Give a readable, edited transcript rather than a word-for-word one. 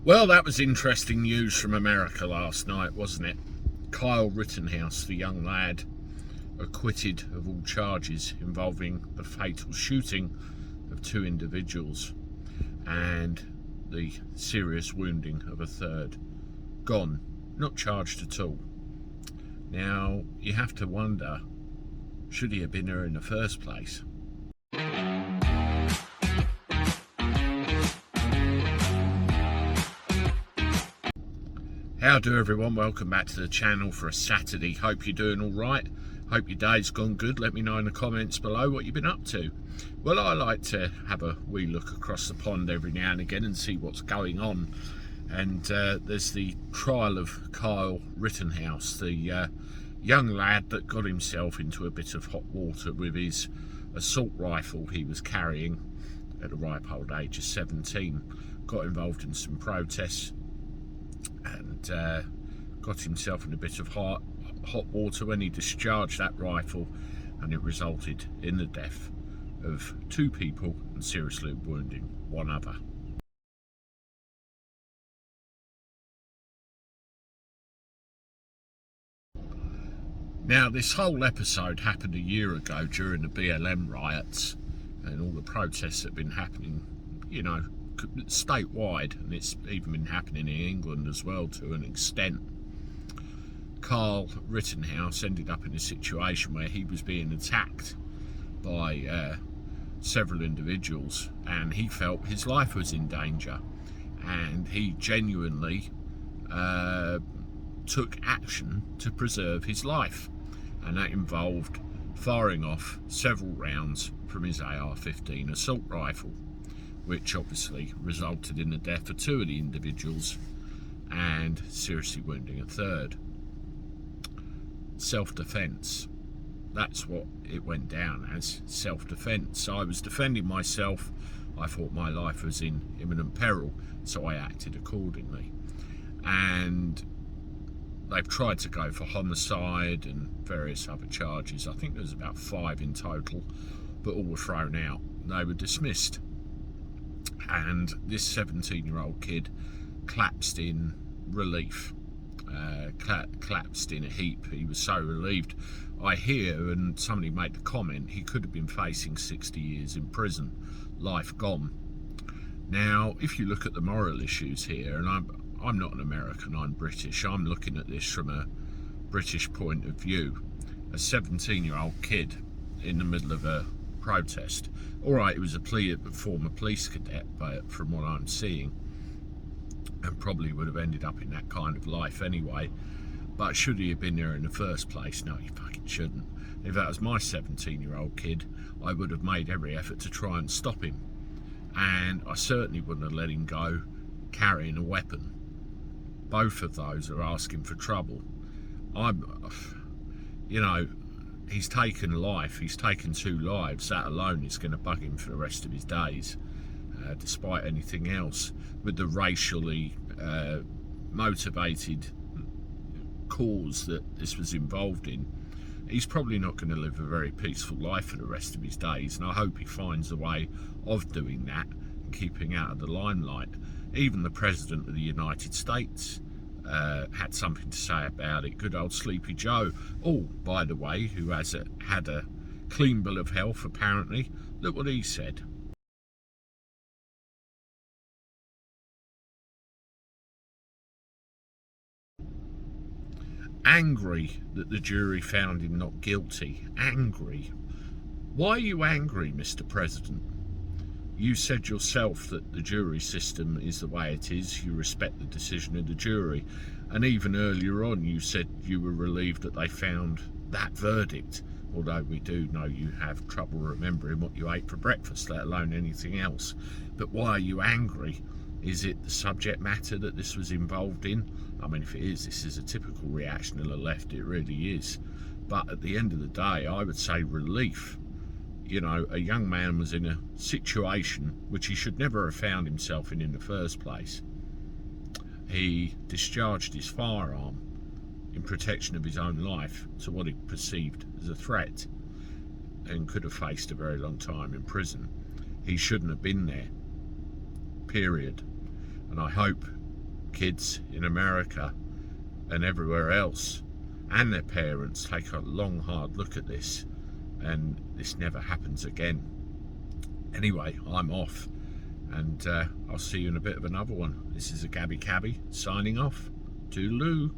Well, that was interesting news from America last night, wasn't it? Kyle Rittenhouse, the young lad, acquitted of all charges involving the fatal shooting of two individuals and the serious wounding of a third. Gone, not charged at all. Now, you have to wonder, should he have been there in the first place? How do everyone? Welcome back to the channel for a Saturday. Hope you're doing all right. Hope your day's gone good. Let me know in the comments below what you've been up to. Well, I like to have a wee look across the pond every now and again and see what's going on. And there's the trial of Kyle Rittenhouse, the young lad that got himself into a bit of hot water with his assault rifle he was carrying at a ripe old age of 17. Got involved in some protests and got himself in a bit of hot water when he discharged that rifle, and it resulted in the death of two people and seriously wounding one other. Now, this whole episode happened a year ago during the BLM riots and all the protests that have been happening, you know, statewide, and it's even been happening in England as well to an extent. Kyle Rittenhouse ended up in a situation where he was being attacked by several individuals, and he felt his life was in danger, and he genuinely took action to preserve his life, and that involved firing off several rounds from his AR-15 assault rifle, which obviously resulted in the death of two of the individuals and seriously wounding a third. Self-defense. That's what it went down as, self-defense. I was defending myself. I thought my life was in imminent peril, so I acted accordingly. And they've tried to go for homicide and various other charges. I think there's about 5 in total, but all were thrown out. They were dismissed. And this 17-year-old kid collapsed in relief, collapsed in a heap. He was so relieved. I hear, and somebody made the comment, he could have been facing 60 years in prison, life gone. Now, if you look at the moral issues here, and I'm not an American, I'm British, I'm looking at this from a British point of view. A 17-year-old kid in the middle of a protest. All right, it was a former police cadet, but from what I'm seeing, and probably would have ended up in that kind of life anyway. But should he have been there in the first place? No, he fucking shouldn't. If that was my 17-year-old kid, I would have made every effort to try and stop him, and I certainly wouldn't have let him go carrying a weapon. Both of those are asking for trouble. You know, he's taken life, he's taken 2 lives. That alone is going to bug him for the rest of his days, despite anything else. With the racially motivated cause that this was involved in, he's probably not going to live a very peaceful life for the rest of his days, and I hope he finds a way of doing that and keeping out of the limelight. Even the President of the United States had something to say about it. Good old Sleepy Joe. Oh, by the way, who has had a clean bill of health apparently. Look what he said. Angry that the jury found him not guilty. Angry. Why are you angry, Mr. President? You said yourself that the jury system is the way it is. You respect the decision of the jury. And even earlier on, you said you were relieved that they found that verdict. Although we do know you have trouble remembering what you ate for breakfast, let alone anything else. But why are you angry? Is it the subject matter that this was involved in? I mean, if it is, this is a typical reaction of the left. It really is. But at the end of the day, I would say relief. You know, a young man was in a situation which he should never have found himself in the first place. He discharged his firearm in protection of his own life to what he perceived as a threat, and could have faced a very long time in prison. He shouldn't have been there, period. And I hope kids in America and everywhere else and their parents take a long hard look at this and this never happens again. Anyway, I'm off, and I'll see you in a bit of another one. This is a Cabby signing off. Toodaloo.